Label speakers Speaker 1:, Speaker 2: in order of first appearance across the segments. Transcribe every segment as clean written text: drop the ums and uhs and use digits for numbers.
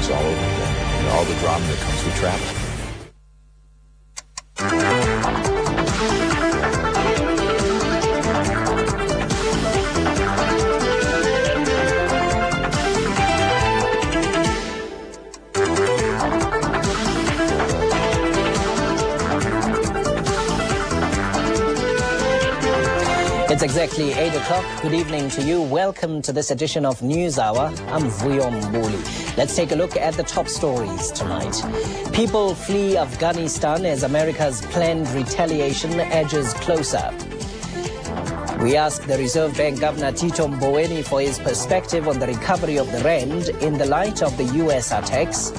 Speaker 1: all over again, and all the drama that comes with travel.
Speaker 2: It's exactly 8 o'clock. Good evening to you. Welcome to this edition of News Hour. I'm Vuyo Mbuli. Let's take a look at the top stories tonight. People flee Afghanistan as America's planned retaliation edges closer. We ask the Reserve Bank Governor Tito Mboweni for his perspective on the recovery of the rand in the light of the US attacks.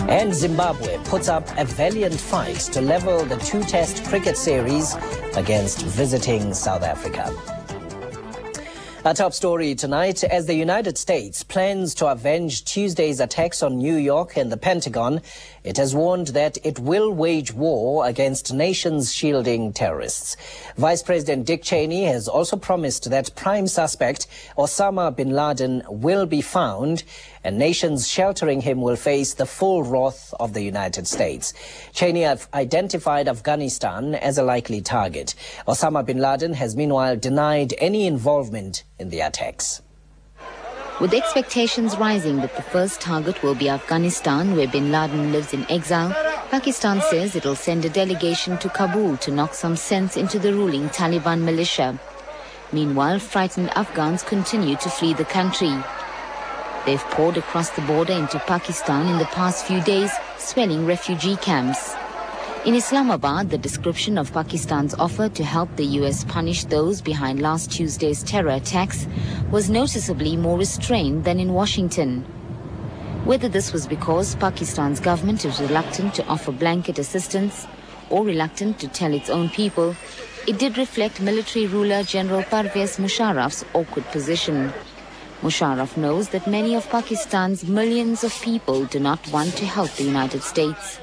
Speaker 2: And Zimbabwe puts up a valiant fight to level the two-test cricket series against visiting South Africa. Our top story tonight, as the United States plans to avenge Tuesday's attacks on New York and the Pentagon, it has warned that it will wage war against nations shielding terrorists. Vice President Dick Cheney has also promised that prime suspect Osama bin Laden will be found, and nations sheltering him will face the full wrath of the United States. Cheney have identified Afghanistan as a likely target. Osama bin Laden has meanwhile denied any involvement in the attacks.
Speaker 3: With expectations rising that the first target will be Afghanistan, where bin Laden lives in exile, Pakistan says it will send a delegation to Kabul to knock some sense into the ruling Taliban militia. Meanwhile, frightened Afghans continue to flee the country. They've poured across the border into Pakistan in the past few days, swelling refugee camps. In Islamabad, the description of Pakistan's offer to help the US punish those behind last Tuesday's terror attacks was noticeably more restrained than in Washington. Whether this was because Pakistan's government is reluctant to offer blanket assistance or reluctant to tell its own people, it did reflect military ruler General Parvez Musharraf's awkward position. Musharraf knows that many of Pakistan's millions of people do not want to help the United States.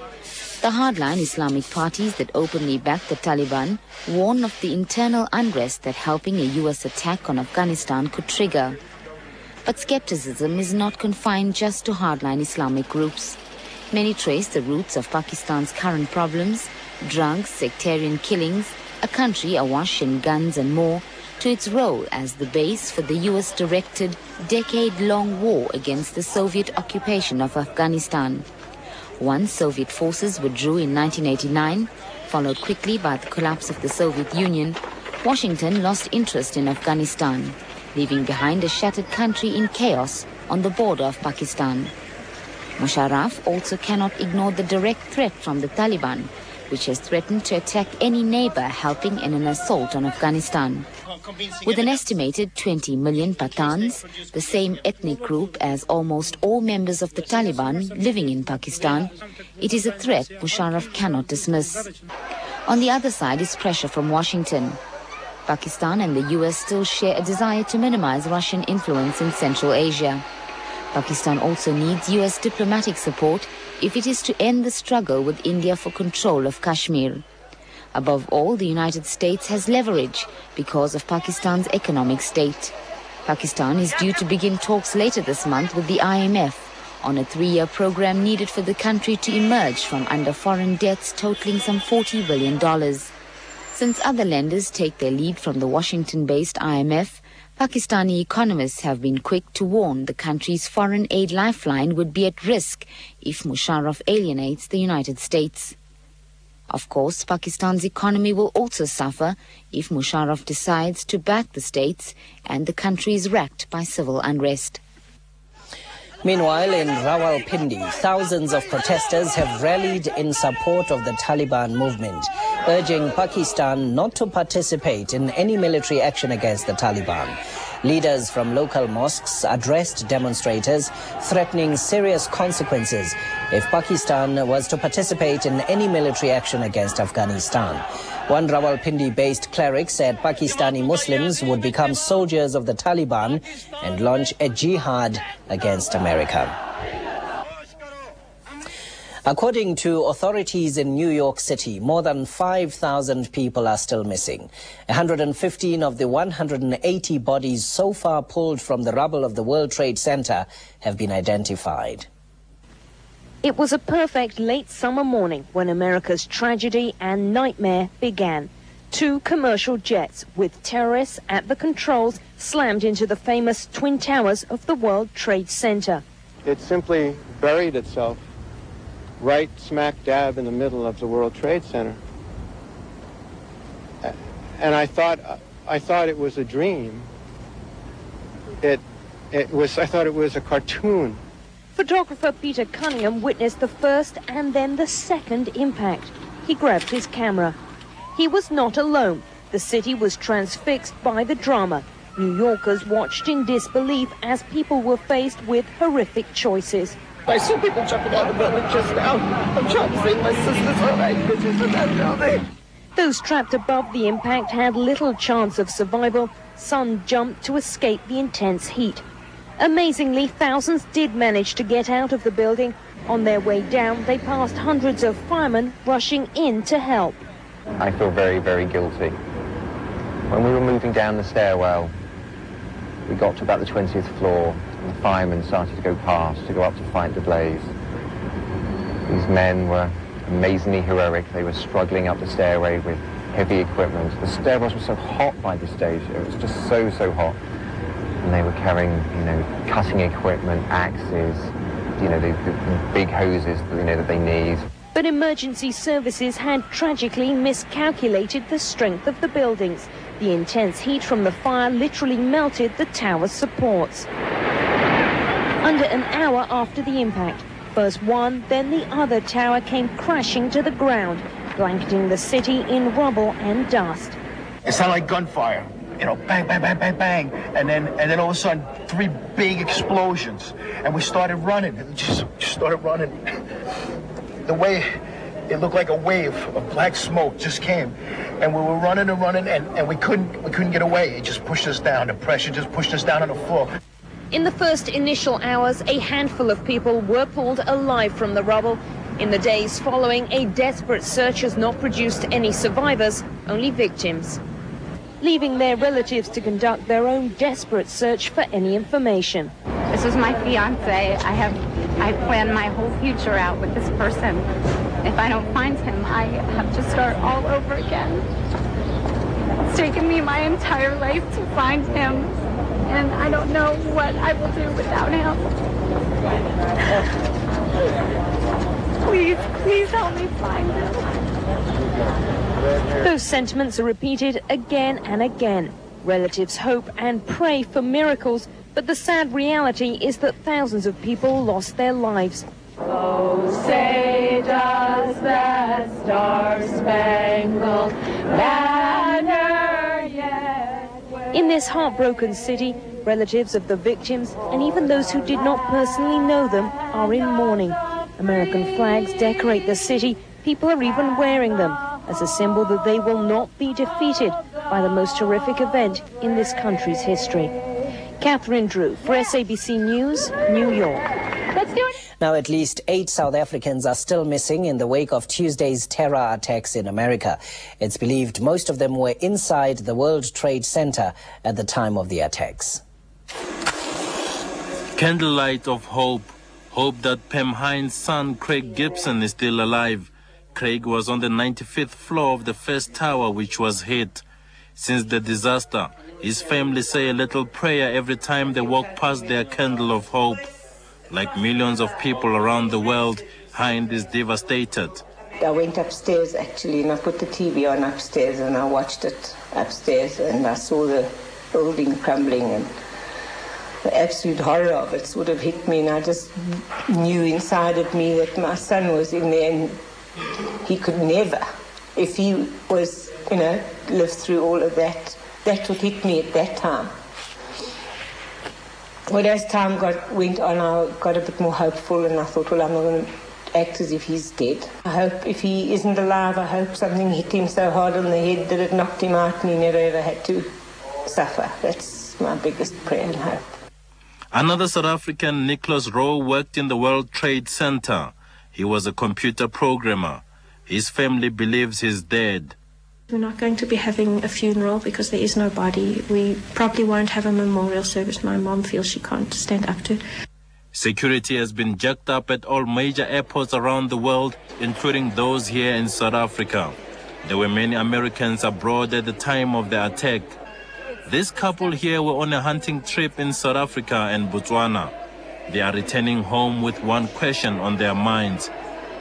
Speaker 3: The hardline Islamic parties that openly back the Taliban warn of the internal unrest that helping a US attack on Afghanistan could trigger. But skepticism is not confined just to hardline Islamic groups. Many trace the roots of Pakistan's current problems, drugs, sectarian killings, a country awash in guns and more, to its role as the base for the US-directed decade-long war against the Soviet occupation of Afghanistan. Once Soviet forces withdrew in 1989, followed quickly by the collapse of the Soviet Union, Washington lost interest in Afghanistan, leaving behind a shattered country in chaos on the border of Pakistan. Musharraf also cannot ignore the direct threat from the Taliban, which has threatened to attack any neighbor helping in an assault on Afghanistan. With an estimated 20 million Pathans, the same ethnic group as almost all members of the Taliban living in Pakistan, it is a threat Musharraf cannot dismiss. On the other side is pressure from Washington. Pakistan and the US still share a desire to minimize Russian influence in Central Asia. Pakistan also needs US diplomatic support if it is to end the struggle with India for control of Kashmir. Above all, the United States has leverage because of Pakistan's economic state. Pakistan is due to begin talks later this month with the IMF on a 3-year program needed for the country to emerge from under foreign debts totaling some $40 billion. Since other lenders take their lead from the Washington-based IMF, Pakistani economists have been quick to warn the country's foreign aid lifeline would be at risk if Musharraf alienates the United States. Of course, Pakistan's economy will also suffer if Musharraf decides to back the states and the country is racked by civil unrest.
Speaker 2: Meanwhile, in Rawalpindi, thousands of protesters have rallied in support of the Taliban movement, urging Pakistan not to participate in any military action against the Taliban. Leaders from local mosques addressed demonstrators, threatening serious consequences if Pakistan was to participate in any military action against Afghanistan. One Rawalpindi-based cleric said Pakistani Muslims would become soldiers of the Taliban and launch a jihad against America. According to authorities in New York City, more than 5,000 people are still missing. 115 of the 180 bodies so far pulled from the rubble of the World Trade Center have been identified.
Speaker 4: It was a perfect late summer morning when America's tragedy and nightmare began. 2 commercial jets with terrorists at the controls slammed into the famous Twin Towers of the World Trade Center.
Speaker 5: It simply buried itself right smack dab in the middle of the World Trade Center. And I thought it was a dream. I thought it was a cartoon.
Speaker 4: Photographer Peter Cunningham witnessed the first and then the second impact. He grabbed his camera. He was not alone. The city was transfixed by the drama. New Yorkers watched in disbelief as people were faced with horrific choices.
Speaker 6: I saw people jumping out of the building just now. I'm trying to save my sister's all right pictures in that building.
Speaker 4: Those trapped above the impact had little chance of survival. Some jumped to escape the intense heat. Amazingly, thousands did manage to get out of the building. On their way down, they passed hundreds of firemen rushing in to help.
Speaker 7: I feel very, very guilty. When we were moving down the stairwell, we got to about the 20th floor. The firemen started to go past to go up to fight the blaze. These men were amazingly heroic. They were struggling up the stairway with heavy equipment. The stairwells were so hot by this stage. It was just so hot. And they were carrying, cutting equipment, axes, the big hoses, that they need.
Speaker 4: But emergency services had tragically miscalculated the strength of the buildings. The intense heat from the fire literally melted the tower's supports. Under an hour after the impact, first one, then the other tower came crashing to the ground, blanketing the city in rubble and dust.
Speaker 6: It sounded like gunfire, bang, bang, bang, bang, bang, and then all of a sudden 3 big explosions, and we started running. Just started running. The way it looked like a wave of black smoke just came, and we were running and running, and we couldn't get away. It just pushed us down. The pressure just pushed us down on the floor.
Speaker 4: In the first initial hours, a handful of people were pulled alive from the rubble. In the days following, a desperate search has not produced any survivors, only victims, leaving their relatives to conduct their own desperate search for any information.
Speaker 8: This is my fiance. I planned my whole future out with this person. If I don't find him, I have to start all over again. It's taken me my entire life to find him, and I don't know what I will do without him. Please help me find him.
Speaker 4: Those sentiments are repeated again and again. Relatives hope and pray for miracles, but the sad reality is that thousands of people lost their lives.
Speaker 9: Oh, say does that star-spangled banner yet wave?
Speaker 4: In this heartbroken city, relatives of the victims and even those who did not personally know them are in mourning. American flags decorate the city. People are even wearing them as a symbol that they will not be defeated by the most horrific event in this country's history. Catherine Drew for SABC News, New York.
Speaker 9: Let's do it.
Speaker 2: Now, at least 8 South Africans are still missing in the wake of Tuesday's terror attacks in America. It's believed most of them were inside the World Trade Center at the time of the attacks.
Speaker 10: Candlelight of hope. Hope that Pam Hines' son, Craig Gibson, is still alive. Craig was on the 95th floor of the first tower which was hit. Since the disaster, his family say a little prayer every time they walk past their candle of hope. Like millions of people around the world, Hind is devastated.
Speaker 11: I went upstairs actually, and I put the TV on upstairs and I watched it upstairs, and I saw the building crumbling, and the absolute horror of it sort of hit me, and I just knew inside of me that my son was in there, and he could never, if he was, lived through all of that, that would hit me at that time. Well, as time went on, I got a bit more hopeful, and I thought, well, I'm not going to act as if he's dead. I hope if he isn't alive, I hope something hit him so hard on the head that it knocked him out and he never ever had to suffer. That's my biggest prayer and hope.
Speaker 10: Another South African, Nicholas Rowe, worked in the World Trade Center. He was a computer programmer. His family believes he's dead.
Speaker 12: We're not going to be having a funeral because there is no body. We probably won't have a memorial service. My mom feels she can't stand up to.
Speaker 10: Security has been jacked up at all major airports around the world, including those here in South Africa. There were many Americans abroad at the time of the attack. This couple here were on a hunting trip in South Africa and Botswana. They are returning home with one question on their minds.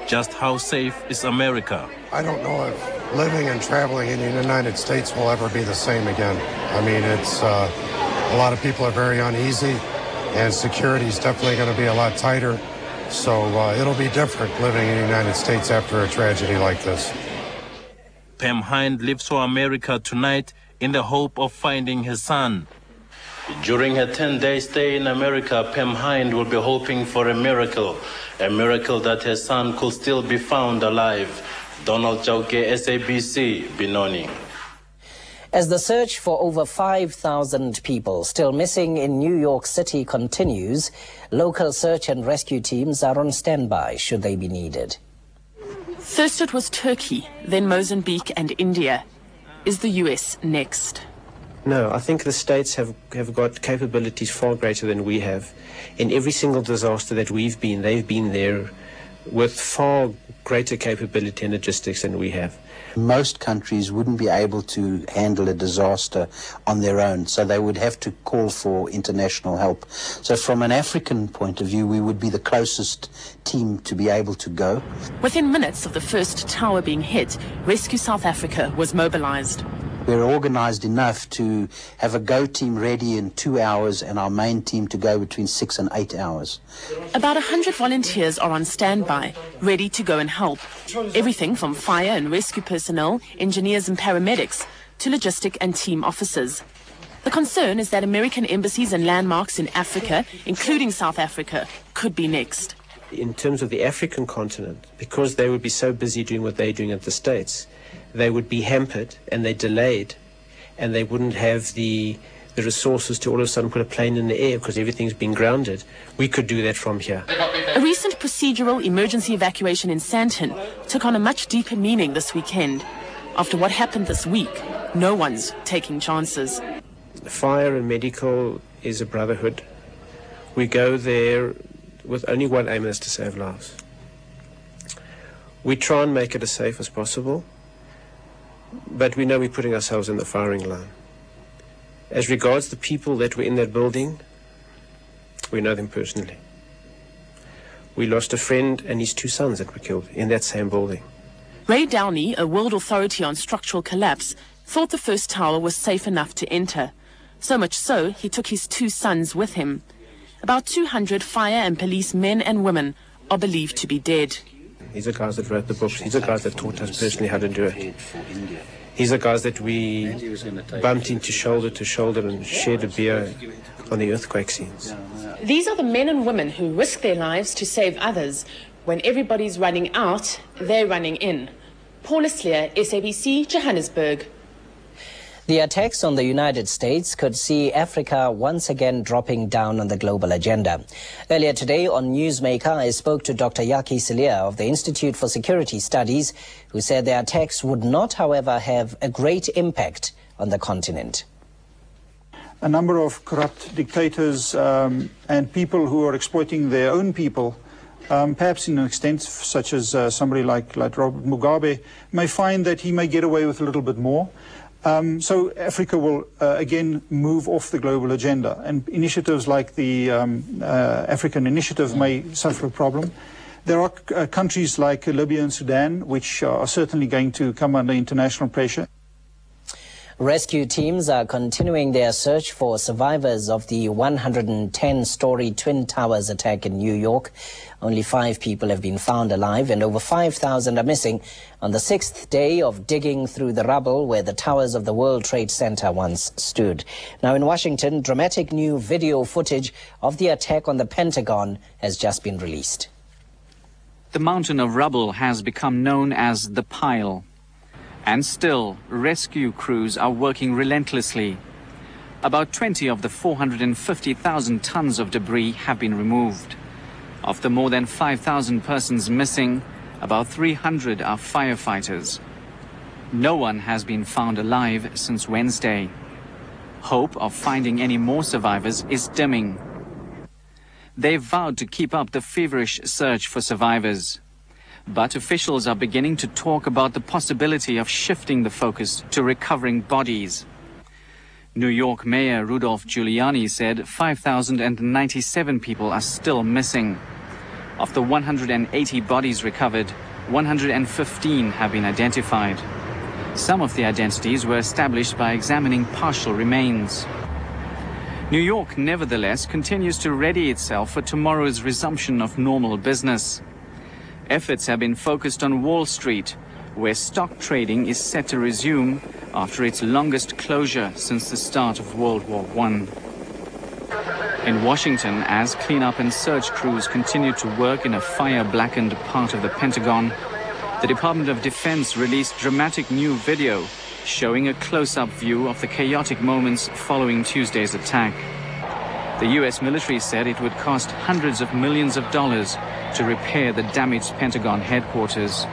Speaker 10: Just how safe is America?
Speaker 13: I don't know if living and traveling in the United States will ever be the same again. I mean, it's a lot of people are very uneasy, and security is definitely going to be a lot tighter. So it'll be different living in the United States after a tragedy like this.
Speaker 10: Pam Hind leaves for America tonight in the hope of finding her son. During her 10-day stay in America, Pam Hind will be hoping for a miracle that her son could still be found alive. Donald Chauke, SABC, Benoni.
Speaker 2: As the search for over 5,000 people still missing in New York City continues, local search and rescue teams are on standby should they be needed.
Speaker 14: First it was Turkey, then Mozambique and India. Is the US next?
Speaker 15: No, I think the states have got capabilities far greater than we have. In every single disaster that we've been, they've been there with far greater capability and logistics than we have.
Speaker 16: Most countries wouldn't be able to handle a disaster on their own, so they would have to call for international help. So from an African point of view, we would be the closest team to be able to go.
Speaker 14: Within minutes of the first tower being hit, Rescue South Africa was mobilized.
Speaker 16: We're organized enough to have a go team ready in 2 hours and our main team to go between 6 and 8 hours.
Speaker 14: About 100 volunteers are on standby, ready to go and help. Everything from fire and rescue personnel, engineers and paramedics, to logistic and team officers. The concern is that American embassies and landmarks in Africa, including South Africa, could be next.
Speaker 15: In terms of the African continent, because they would be so busy doing what they're doing at the States, they would be hampered and they delayed, and they wouldn't have the resources to all of a sudden put a plane in the air because everything's been grounded. We could do that from here.
Speaker 14: A recent procedural emergency evacuation in Sandton took on a much deeper meaning this weekend. After what happened this week, no one's taking chances.
Speaker 15: Fire and medical is a brotherhood. We go there with only one aim, and that's to save lives. We try and make it as safe as possible, but we know we're putting ourselves in the firing line. As regards the people that were in that building, we know them personally. We lost a friend and his 2 sons that were killed in that same building.
Speaker 14: Ray Downey, a world authority on structural collapse, thought the first tower was safe enough to enter. So much so, he took his 2 sons with him. About 200 fire and police men and women are believed to be dead.
Speaker 15: These are guys that wrote the books. These are guys that taught us personally how to do it. These are guys that we bumped into shoulder to shoulder and shared a beer on the earthquake scenes.
Speaker 14: These are the men and women who risk their lives to save others. When everybody's running out, they're running in. Paula Sleer, SABC, Johannesburg.
Speaker 2: The attacks on the United States could see Africa once again dropping down on the global agenda. Earlier today on Newsmaker, I spoke to Dr. Yaki Silia of the Institute for Security Studies, who said the attacks would not, however, have a great impact on the continent.
Speaker 17: A number of corrupt dictators and people who are exploiting their own people, perhaps in an extent such as somebody like Robert Mugabe, may find that he may get away with a little bit more. So Africa will again move off the global agenda, and initiatives like the African Initiative may suffer a problem. There are countries like Libya and Sudan which are certainly going to come under international pressure.
Speaker 2: Rescue teams are continuing their search for survivors of the 110-story Twin Towers attack in New York. Only 5 people have been found alive and over 5,000 are missing on the 6th day of digging through the rubble where the towers of the World Trade Center once stood. Now in Washington, dramatic new video footage of the attack on the Pentagon has just been released.
Speaker 18: The mountain of rubble has become known as the Pile. And still, rescue crews are working relentlessly. About 20 of the 450,000 tons of debris have been removed. Of the more than 5,000 persons missing, about 300 are firefighters. No one has been found alive since Wednesday. Hope of finding any more survivors is dimming. They've vowed to keep up the feverish search for survivors. But officials are beginning to talk about the possibility of shifting the focus to recovering bodies. New York Mayor Rudolph Giuliani said 5,097 people are still missing. Of the 180 bodies recovered, 115 have been identified. Some of the identities were established by examining partial remains. New York, nevertheless, continues to ready itself for tomorrow's resumption of normal business. Efforts have been focused on Wall Street, where stock trading is set to resume after its longest closure since the start of World War I. In Washington, as cleanup and search crews continue to work in a fire-blackened part of the Pentagon, the Department of Defense released dramatic new video showing a close-up view of the chaotic moments following Tuesday's attack. The U.S. military said it would cost hundreds of millions of dollars to repair the damaged Pentagon headquarters.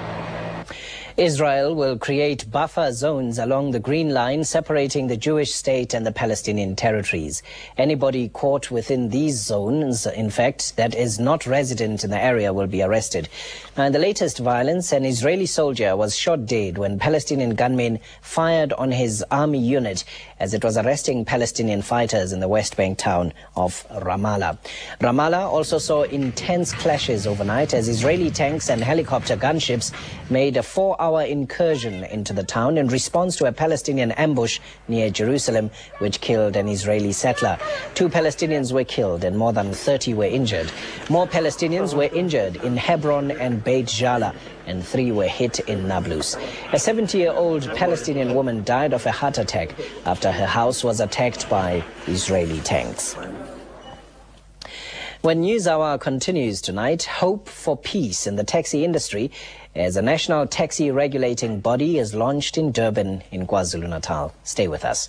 Speaker 2: Israel will create buffer zones along the Green Line separating the Jewish state and the Palestinian territories. Anybody caught within these zones, in fact, that is not resident in the area will be arrested. Now, in the latest violence, an Israeli soldier was shot dead when Palestinian gunmen fired on his army unit as it was arresting Palestinian fighters in the West Bank town of Ramallah. Ramallah also saw intense clashes overnight as Israeli tanks and helicopter gunships made a 4-hour incursion into the town in response to a Palestinian ambush near Jerusalem, which killed an Israeli settler. 2 Palestinians were killed and more than 30 were injured. More Palestinians were injured in Hebron and Beit Jala, and 3 were hit in Nablus. A 70-year-old Palestinian woman died of a heart attack after her house was attacked by Israeli tanks. When NewsHour continues tonight, hope for peace in the taxi industry as a national taxi regulating body is launched in Durban in KwaZulu-Natal. Stay with us.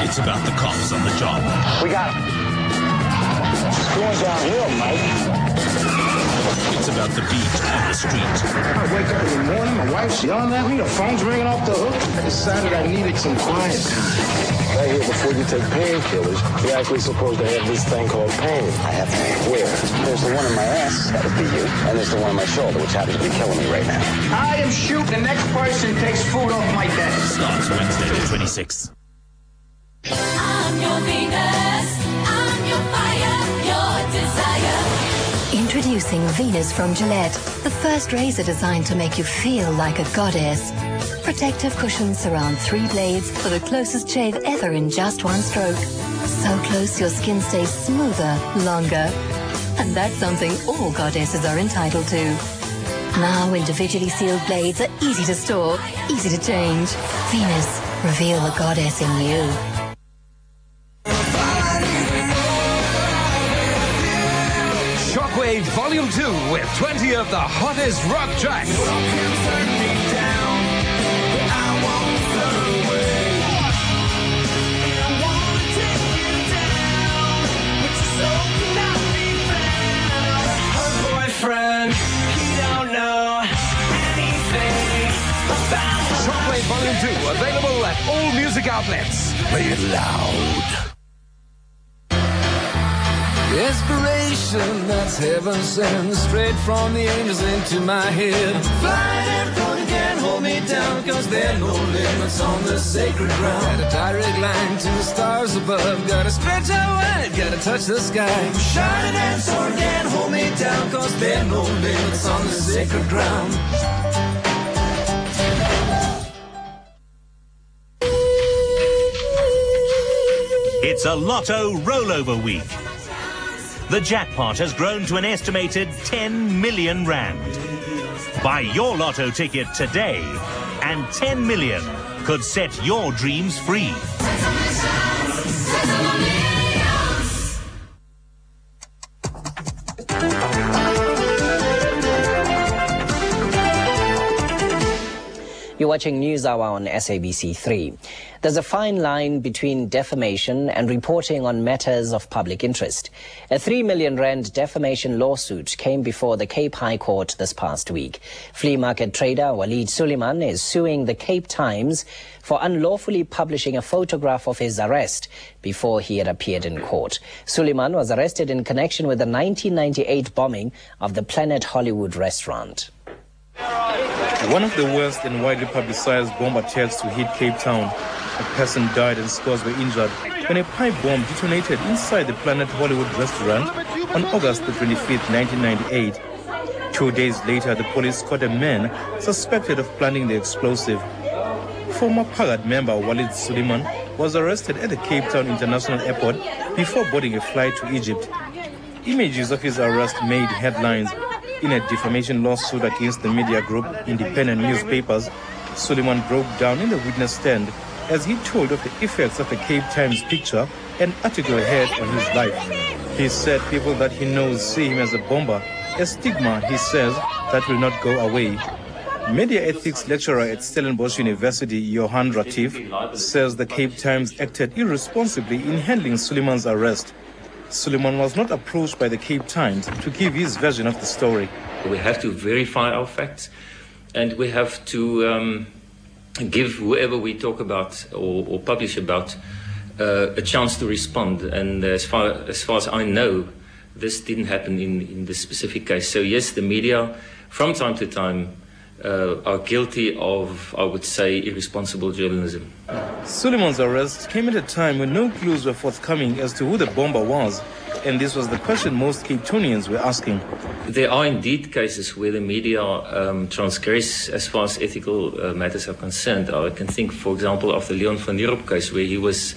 Speaker 19: It's about the cops on the job.
Speaker 6: We got him. It's going downhill, Mike.
Speaker 19: It's about the beat on the street.
Speaker 6: I wake up in the morning, my wife's yelling at me, the phone's ringing off the hook. I decided I needed some quiet time.
Speaker 20: Right here, before you take painkillers, you're actually supposed to have this thing called pain. I have pain. Where? There's the one in my ass, that would be you, and there's the one in my shoulder, which happens to be killing me right now.
Speaker 6: I am shooting. The next person takes food off my desk.
Speaker 19: Starts Wednesday the 26th.
Speaker 9: I'm your Venus, I'm your fire, your desire.
Speaker 21: Introducing Venus from Gillette, the first razor designed to make you feel like a goddess. Protective cushions surround 3 blades for the closest shave ever in just 1 stroke. So close your skin stays smoother, longer. And that's something all goddesses are entitled to. Now individually sealed blades are easy to store, easy to change. Venus, reveal the goddess in you.
Speaker 22: Shockwave Volume 2 with 20 of the hottest rock tracks. Shockwave Volume 2 available at all music outlets. Play it loud.
Speaker 23: Inspiration that's heaven sent, straight from the angels into my head. Flying and floating can't hold me down, cause there are no limits on the sacred ground. Got a direct line to the stars above, gotta stretch out wide, gotta touch the sky. Shining and soaring can't hold me down, cause there are no limits on the sacred ground.
Speaker 19: It's a Lotto rollover week. The jackpot has grown to an estimated 10 million rand. Buy your Lotto ticket today, and 10 million could set your dreams free.
Speaker 2: You You're watching NewsHour on SABC3. There's a fine line between defamation and reporting on matters of public interest. A 3 million rand defamation lawsuit came before the Cape High Court this past week. Flea market trader Walid Suleiman is suing the Cape Times for unlawfully publishing a photograph of his arrest before he had appeared in court. Suleiman was arrested in connection with the 1998 bombing of the Planet Hollywood restaurant.
Speaker 1: One of the worst and widely publicized bomb attacks to hit Cape Town. A person died and scores were injured when a pipe bomb detonated inside the Planet Hollywood restaurant on August the 25th, 1998. 2 days later, the police caught a man suspected of planting the explosive. Former PAGAD member Walid Suleiman was arrested at the Cape Town International Airport before boarding a flight to Egypt. Images of his arrest made headlines. In a defamation lawsuit against the media group Independent Newspapers, Suleiman broke down in the witness stand as he told of the effects of the Cape Times picture and article had on his life. He said people that he knows see him as a bomber, a stigma, he says, that will not go away. Media ethics lecturer at Stellenbosch University, Johan Ratief, says the Cape Times acted irresponsibly in handling Suleiman's arrest. Suleiman was not approached by the Cape Times to give his version of the story.
Speaker 3: We have to verify our facts, and we have to give whoever we talk about or publish about a chance to respond. And as far as I know, this didn't happen in this specific case. So yes, the media, from time to time, are guilty of, I would say, irresponsible journalism.
Speaker 1: Suleiman's arrest came at a time when no clues were forthcoming as to who the bomber was, and this was the question most Cape Townians were asking.
Speaker 3: There are indeed cases where the media transgress as far as ethical matters are concerned. I can think, for example, of the Leon van Dierop case, where he was,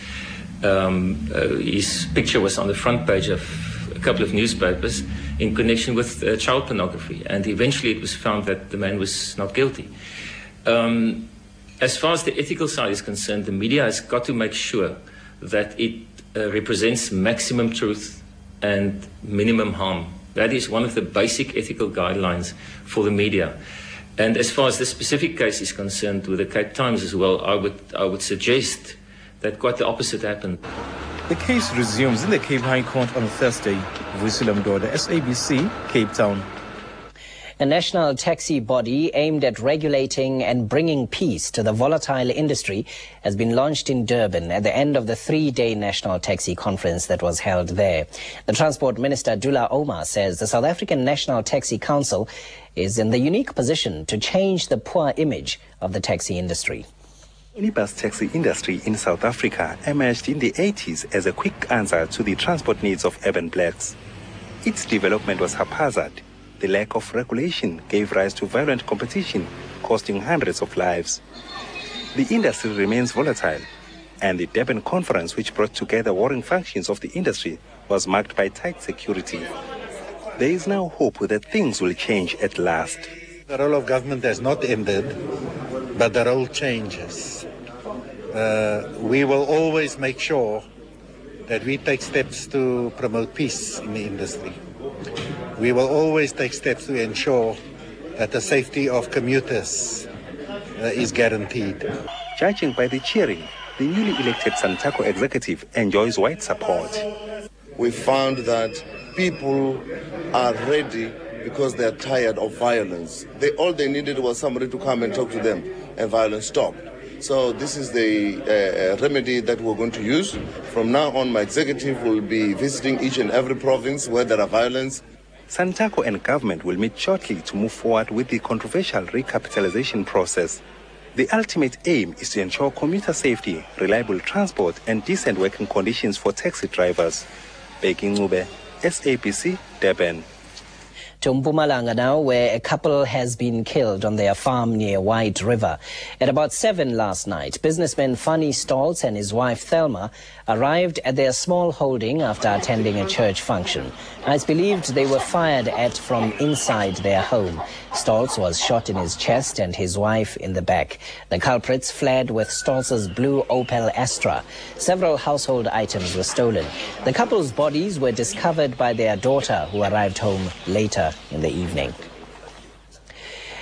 Speaker 3: his picture was on the front page of a couple of newspapers in connection with child pornography, and eventually it was found that the man was not guilty. As far as the ethical side is concerned, the media has got to make sure that it represents maximum truth and minimum harm. That is one of the basic ethical guidelines for the media. And as far as this specific case is concerned with the Cape Times as well, I would suggest that quite the opposite happened.
Speaker 1: The case resumes in the Cape High Court on Thursday. Vusilam Doda, SABC, Cape Town.
Speaker 2: A national taxi body aimed at regulating and bringing peace to the volatile industry has been launched in Durban at the end of the 3-day National Taxi Conference that was held there. The Transport Minister, Dula Omar, says the South African National Taxi Council is in the unique position to change the poor image of the taxi industry.
Speaker 5: The bus taxi industry in South Africa emerged in the 80s as a quick answer to the transport needs of urban blacks. Its development was haphazard. The lack of regulation gave rise to violent competition, costing hundreds of lives. The industry remains volatile, and the Durban conference, which brought together warring functions of the industry, was marked by tight security. There is now hope that things will change at last.
Speaker 24: The role of government has not ended, but the role changes. We will always make sure that we take steps to promote peace in the industry. We will always take steps to ensure that the safety of commuters is guaranteed.
Speaker 5: Judging by the cheering, the newly elected Santaco executive enjoys wide support.
Speaker 25: We found that people are ready because they're tired of violence. All they needed was somebody to come and talk to them, and violence stopped. So this is the remedy that we're going to use. From now on, my executive will be visiting each and every province where there are violence.
Speaker 5: Santaco and government will meet shortly to move forward with the controversial recapitalization process. The ultimate aim is to ensure commuter safety, reliable transport, and decent working conditions for taxi drivers. Begging Ube, SABC, Durban.
Speaker 2: To Mpumalanga now, where a couple has been killed on their farm near White River. At about 7 last night, businessman Fanny Stoltz and his wife Thelma arrived at their small holding after attending a church function. It's believed they were fired at from inside their home. Stoltz was shot in his chest and his wife in the back. The culprits fled with Stoltz's blue Opel Astra. Several household items were stolen. The couple's bodies were discovered by their daughter, who arrived home later in the evening.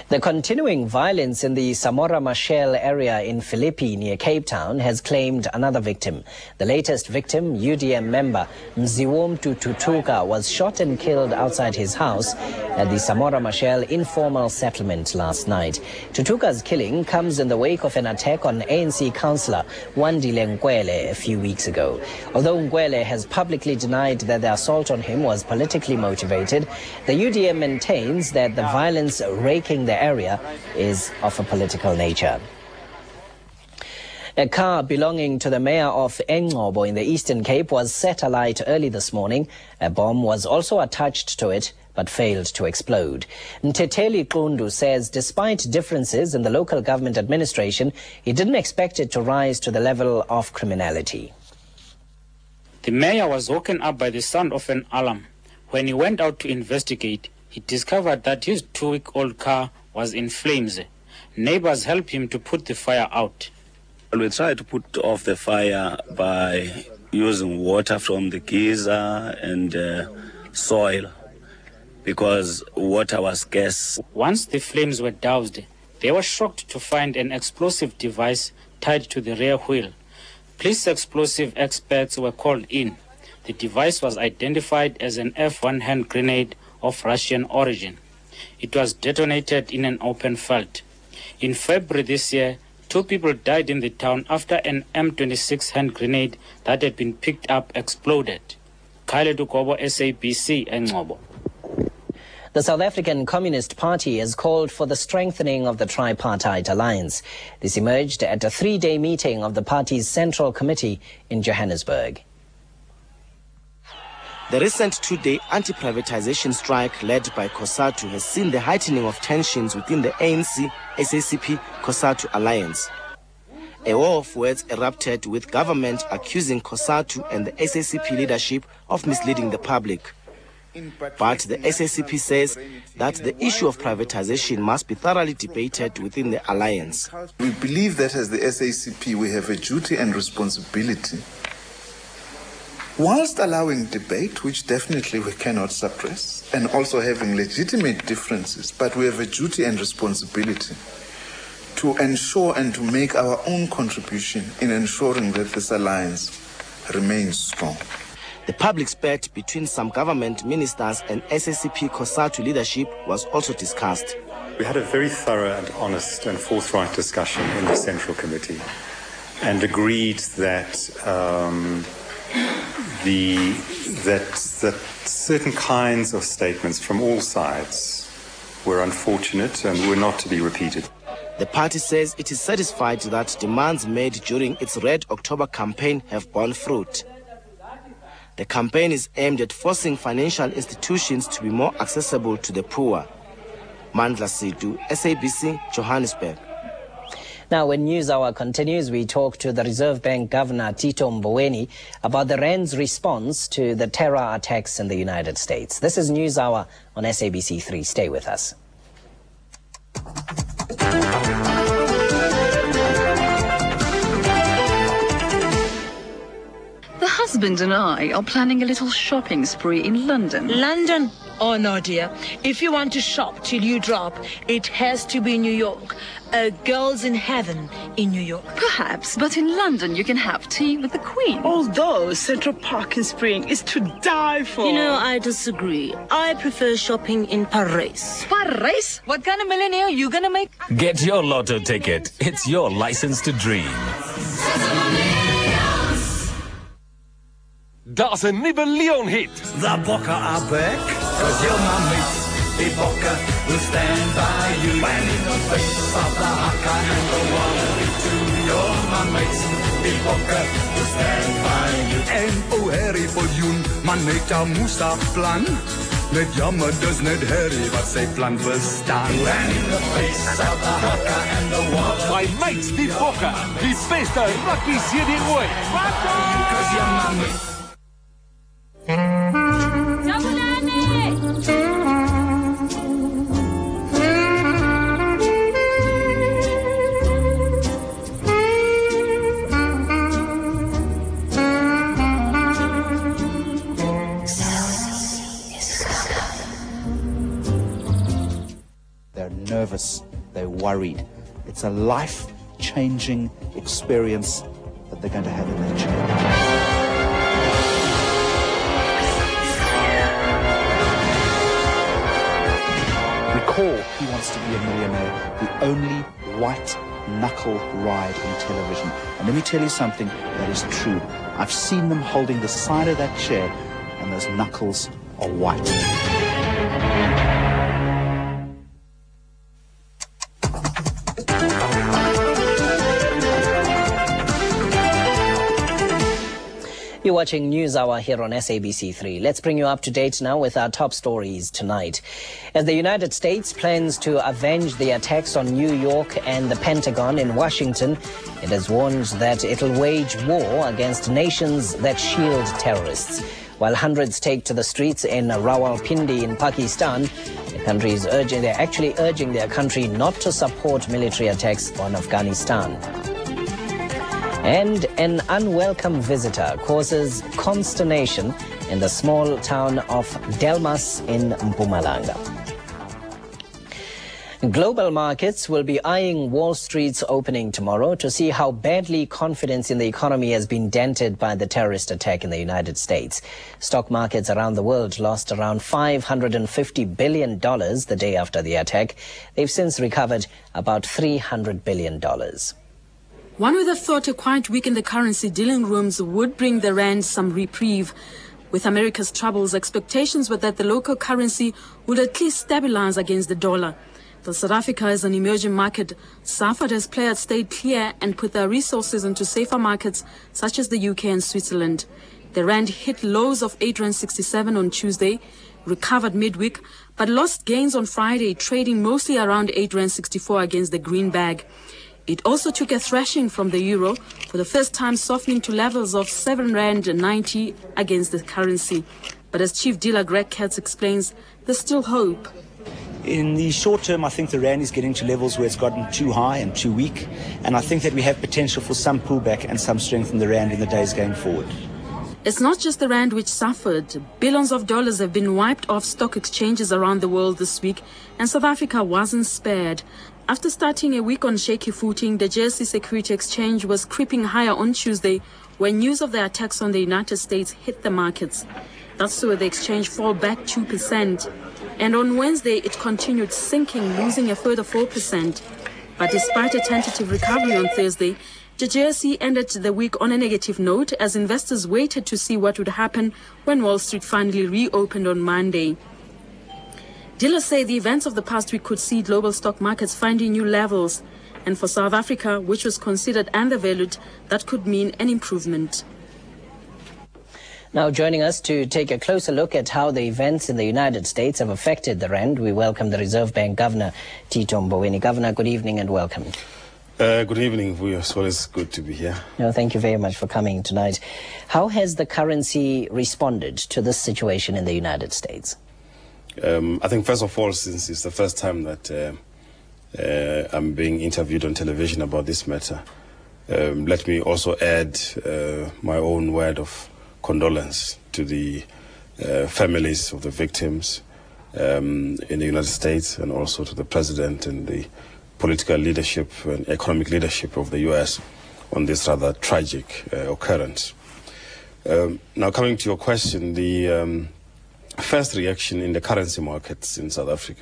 Speaker 2: The continuing violence in the Samora Machel area in Philippi near Cape Town has claimed another victim. The latest victim, UDM member Mziwom Tututuka, was shot and killed outside his house at the Samora Machel informal settlement last night. Tutuka's killing comes in the wake of an attack on ANC councillor Wandile Nkwele a few weeks ago. Although Nkwele has publicly denied that the assault on him was politically motivated, the UDM maintains that the violence raking the area is of a political nature. A car belonging to the mayor of Engcobo in the Eastern Cape was set alight early this morning. A bomb was also attached to it but failed to explode. Mteteli Qundu says despite differences in the local government administration, he didn't expect it to rise to the level of criminality.
Speaker 4: The mayor was woken up by the sound of an alarm. When he went out to investigate, he discovered that his 2-week-old car was in flames. Neighbors helped him to put the fire out.
Speaker 7: We tried to put off the fire by using water from the geyser and soil because water was scarce.
Speaker 4: Once the flames were doused, they were shocked to find an explosive device tied to the rear wheel. Police explosive experts were called in. The device was identified as an F1 hand grenade of Russian origin. It was detonated in an open field. In February this year, 2 people died in the town after an M26 hand grenade that had been picked up exploded. Kyle Dukobo, SABC, Engcobo.
Speaker 2: The South African Communist Party has called for the strengthening of the tripartite alliance. This emerged at a 3-day meeting of the party's Central Committee in Johannesburg.
Speaker 8: The recent 2-day anti-privatization strike led by COSATU has seen the heightening of tensions within the ANC, SACP, COSATU alliance. A war of words erupted with government accusing COSATU and the SACP leadership of misleading the public. But the SACP says that the issue of privatization must be thoroughly debated within the alliance.
Speaker 11: We believe that as the SACP we have a duty and responsibility, whilst allowing debate, which definitely we cannot suppress, and also having legitimate differences, but we have a duty and responsibility to ensure and to make our own contribution in ensuring that this alliance remains strong.
Speaker 8: The public spat between some government ministers and SACP COSATU leadership was also discussed.
Speaker 12: We had a very thorough and honest and forthright discussion in the Central Committee and agreed that that certain kinds of statements from all sides were unfortunate and were not to be repeated.
Speaker 8: The party says it is satisfied that demands made during its Red October campaign have borne fruit. The campaign is aimed at forcing financial institutions to be more accessible to the poor. Mandla Sidhu, SABC, Johannesburg.
Speaker 2: Now, when News Hour continues, we talk to the Reserve Bank Governor Tito Mboweni about the Rand's response to the terror attacks in the United States. This is News Hour on SABC 3. Stay with us.
Speaker 26: The husband and I are planning a little shopping spree in London.
Speaker 27: London? Oh no, dear. If you want to shop till you drop, it has to be New York. A girl's in heaven in New York.
Speaker 26: Perhaps, but in London you can have tea with the Queen.
Speaker 27: Although Central Park in spring is to die for.
Speaker 26: You know,
Speaker 27: I disagree. I prefer shopping in Paris.
Speaker 26: Paris? What kind of millionaire are you gonna make?
Speaker 28: Get your lotto ticket. It's your license to dream.
Speaker 22: Daar's 'n nuwe Leon-hit.
Speaker 23: The Bokke are back, 'cause you're my mate. The Bokke will stand by you. When in the face of the haka and the wallaby too. You're my mate. The Bokke will stand by you. En o Harry Botjoen, man net jou moes plan. Net jammer, dis net Harry wat sy plan verstaan. When in the face of the haka and the wallaby.
Speaker 22: My mates, die Bokke, die beste rugby serie ooit.
Speaker 23: Because you're my mate.
Speaker 16: They're nervous.
Speaker 6: worried. It's a life-changing experience that they're going to have in that chair. Recall, He Wants to Be a Millionaire, the only white knuckle ride in television. And let me tell you something that is true. I've seen them holding the side of that chair, and those knuckles are white.
Speaker 2: You're watching News Hour here on SABC3. Let's bring you up to date now with our top stories tonight. As the United States plans to avenge the attacks on New York and the Pentagon in Washington, it has warned that it'll wage war against nations that shield terrorists. While hundreds take to the streets in Rawalpindi in Pakistan, they're actually urging their country not to support military attacks on Afghanistan. And an unwelcome visitor causes consternation in the small town of Delmas in Mpumalanga. Global markets will be eyeing Wall Street's opening tomorrow to see how badly confidence in the economy has been dented by the terrorist attack in the United States. Stock markets around the world lost around $550 billion the day after the attack. They've since recovered about $300 billion.
Speaker 10: One would have thought a quiet week in the currency dealing rooms would bring the rand some reprieve. With America's troubles, expectations were that the local currency would at least stabilize against the dollar. But South Africa, as an emerging market, suffered as players stayed clear and put their resources into safer markets such as the UK and Switzerland. The rand hit lows of R8.67 on Tuesday, recovered midweek, but lost gains on Friday, trading mostly around R8.64 against the greenback. It also took a thrashing from the euro, for the first time softening to levels of R7.90 against the currency. But as Chief Dealer Greg Katz explains, there's still hope.
Speaker 13: In the short term, I think the rand is getting to levels where it's gotten too high and too weak. And I think that we have potential for some pullback and some strength in the rand in the days going forward.
Speaker 10: It's not just the rand which suffered. Billions of dollars have been wiped off stock exchanges around the world this week, and South Africa wasn't spared. After starting a week on shaky footing, the JSE Security Exchange was creeping higher on Tuesday when news of the attacks on the United States hit the markets. That saw the exchange fall back 2%. And on Wednesday, it continued sinking, losing a further 4%. But despite a tentative recovery on Thursday, the JSE ended the week on a negative note as investors waited to see what would happen when Wall Street finally reopened on Monday. Dealers say the events of the past week could see global stock markets finding new levels. And for South Africa, which was considered undervalued, that could mean an improvement.
Speaker 2: Now joining us to take a closer look at how the events in the United States have affected the rand, we welcome the Reserve Bank Governor, Tito Mboweni. Governor, good evening and welcome.
Speaker 14: Good evening. It's always good to be here.
Speaker 2: No, thank you very much for coming tonight. How has the currency responded to this situation in the United States?
Speaker 14: I think, first of all, since it's the first time that I'm being interviewed on television about this matter, let me also add my own word of condolence to the families of the victims in the United States, and also to the President and the political leadership and economic leadership of the U.S. on this rather tragic occurrence. Now, coming to your question, the first reaction in the currency markets in South Africa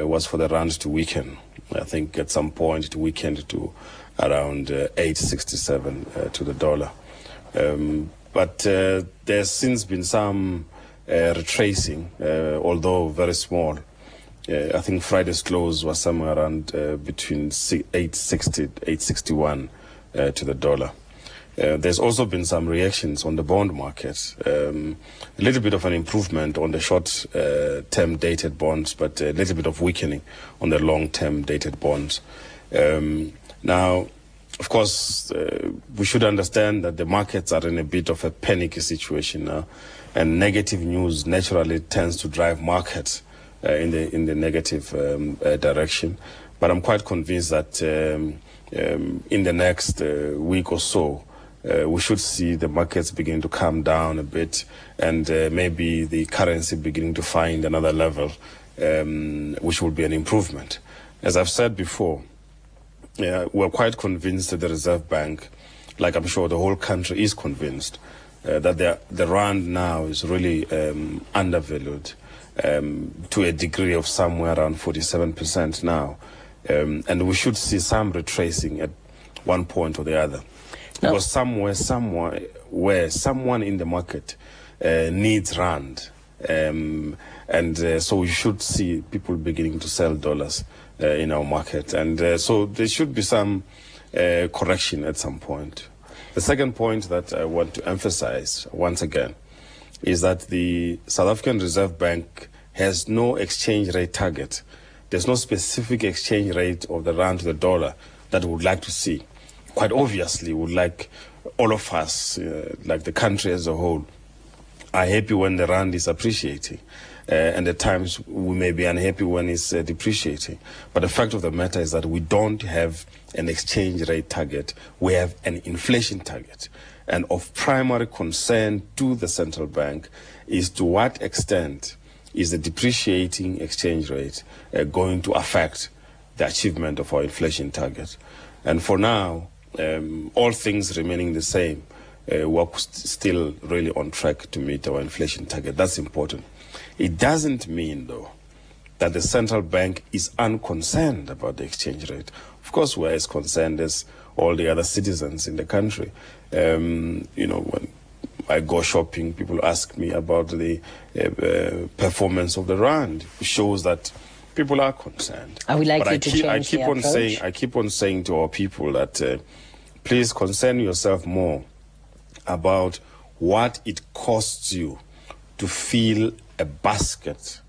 Speaker 14: was for the rand to weaken. I think at some point it weakened to around 8.67 to the dollar. But there's since been some retracing, although very small. I think Friday's close was somewhere around between 8.60, 8.61 to the dollar. There's also been some reactions on the bond market. A little bit of an improvement on the short-term dated bonds, but a little bit of weakening on the long-term dated bonds. Now, of course, we should understand that the markets are in a bit of a panicky situation now, and negative news naturally tends to drive markets in the negative direction. But I'm quite convinced that in the next week or so, we should see the markets begin to calm down a bit, and maybe the currency beginning to find another level, which will be an improvement. As I've said before, we're quite convinced that the Reserve Bank, like I'm sure the whole country is convinced, that the rand now is really undervalued to a degree of somewhere around 47% now. And we should see some retracing at one point or the other. Because somewhere, someone in the market needs rand. So we should see people beginning to sell dollars in our market. And so there should be some correction at some point. The second point that I want to emphasize once again is that the South African Reserve Bank has no exchange rate target. There's no specific exchange rate of the rand to the dollar that we would like to see. Quite obviously, we would like all of us, like the country as a whole, are happy when the rand is appreciating. And at times we may be unhappy when it's depreciating. But the fact of the matter is that we don't have an exchange rate target. We have an inflation target. And of primary concern to the central bank is to what extent is the depreciating exchange rate going to affect the achievement of our inflation target. And for now, all things remaining the same, we're still really on track to meet our inflation target. That's important. It doesn't mean, though, that the central bank is unconcerned about the exchange rate. Of course, we're as concerned as all the other citizens in the country. When I go shopping, people ask me about the performance of the rand. It shows that people are concerned.
Speaker 2: Are we likely to change the approach?
Speaker 14: I keep on saying to our people that please concern yourself more about what it costs you to fill a basket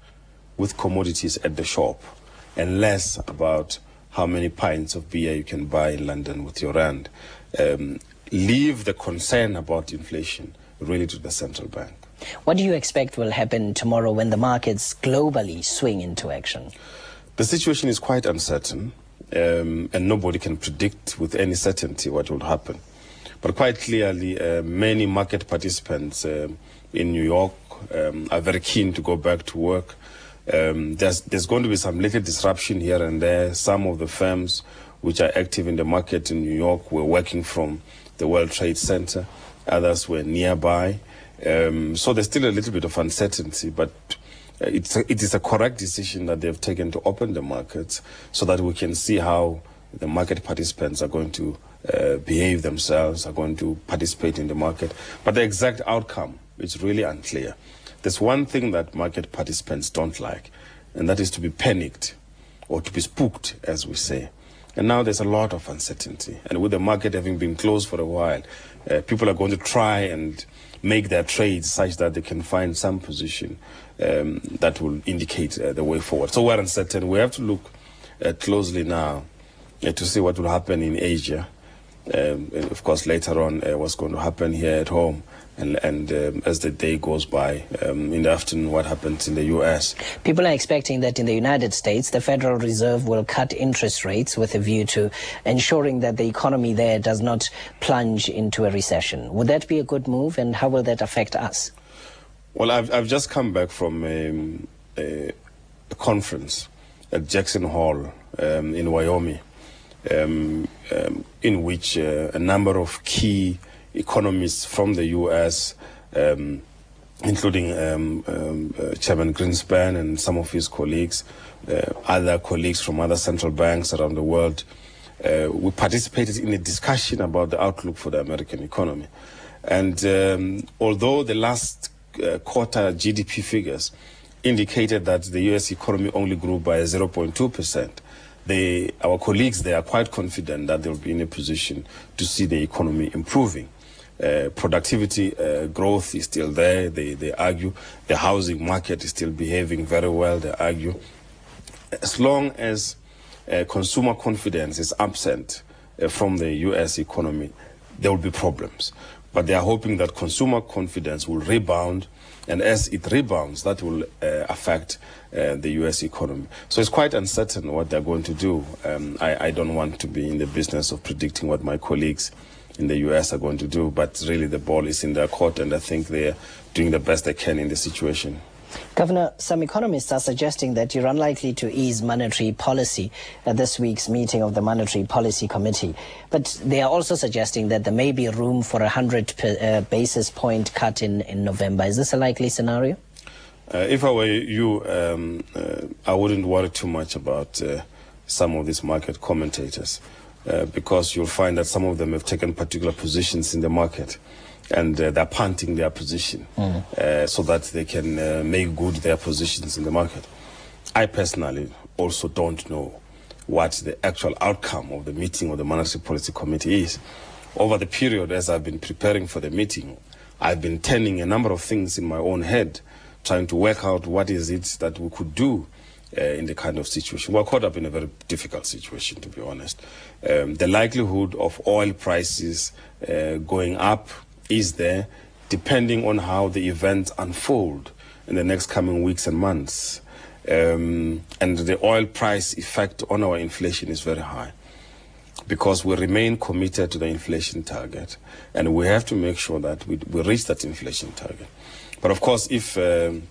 Speaker 14: with commodities at the shop, and less about how many pints of beer you can buy in London with your rand. Leave the concern about inflation really to the central bank.
Speaker 2: What do you expect will happen tomorrow when the markets globally swing into action?
Speaker 14: The situation is quite uncertain, and nobody can predict with any certainty what will happen. But quite clearly, many market participants in New York are very keen to go back to work. There's going to be some little disruption here and there. Some of the firms which are active in the market in New York were working from the World Trade Center. Others were nearby. So there's still a little bit of uncertainty, but it is a correct decision that they've taken to open the markets so that we can see how the market participants are going to behave themselves, are going to participate in the market. But the exact outcome is really unclear. There's one thing that market participants don't like, and that is to be panicked or to be spooked, as we say. And now there's a lot of uncertainty. And with the market having been closed for a while, people are going to try and make their trades such that they can find some position that will indicate the way forward. So we're uncertain. We have to look closely now to see what will happen in Asia. And of course, later on, what's going to happen here at home. And as the day goes by, in the afternoon, what happens in the U.S.
Speaker 2: People are expecting that in the United States, the Federal Reserve will cut interest rates with a view to ensuring that the economy there does not plunge into a recession. Would that be a good move, and how will that affect us?
Speaker 14: Well, I've just come back from a conference at Jackson Hole in Wyoming, in which a number of key economists from the U.S., including Chairman Greenspan and some of his colleagues, other colleagues from other central banks around the world, we participated in a discussion about the outlook for the American economy. And although the last quarter GDP figures indicated that the U.S. economy only grew by 0.2%, our colleagues, they are quite confident that they'll be in a position to see the economy improving. Productivity growth is still there, they argue. The housing market is still behaving very well, they argue. As long as consumer confidence is absent from the U.S. economy, there will be problems. But they are hoping that consumer confidence will rebound, and as it rebounds, that will affect the U.S. economy. So it's quite uncertain what they're going to do. I don't want to be in the business of predicting what my colleagues in the U.S. are going to do, but really the ball is in their court, and I think they're doing the best they can in the situation.
Speaker 2: Governor, some economists are suggesting that you're unlikely to ease monetary policy at this week's meeting of the Monetary Policy Committee. But they are also suggesting that there may be room for a 100 basis point cut in November. Is this a likely scenario?
Speaker 14: If I were you, I wouldn't worry too much about some of these market commentators because you'll find that some of them have taken particular positions in the market. And they're punting their position so that they can make good their positions in the market. I personally also don't know what the actual outcome of the meeting of the Monetary Policy Committee is. Over the period as I've been preparing for the meeting, I've been turning a number of things in my own head, trying to work out what is it that we could do in the kind of situation. We're caught up in a very difficult situation, to be honest. The likelihood of oil prices going up is there, depending on how the events unfold in the next coming weeks and months. And the oil price effect on our inflation is very high because we remain committed to the inflation target, and we have to make sure that we reach that inflation target. But of course, if the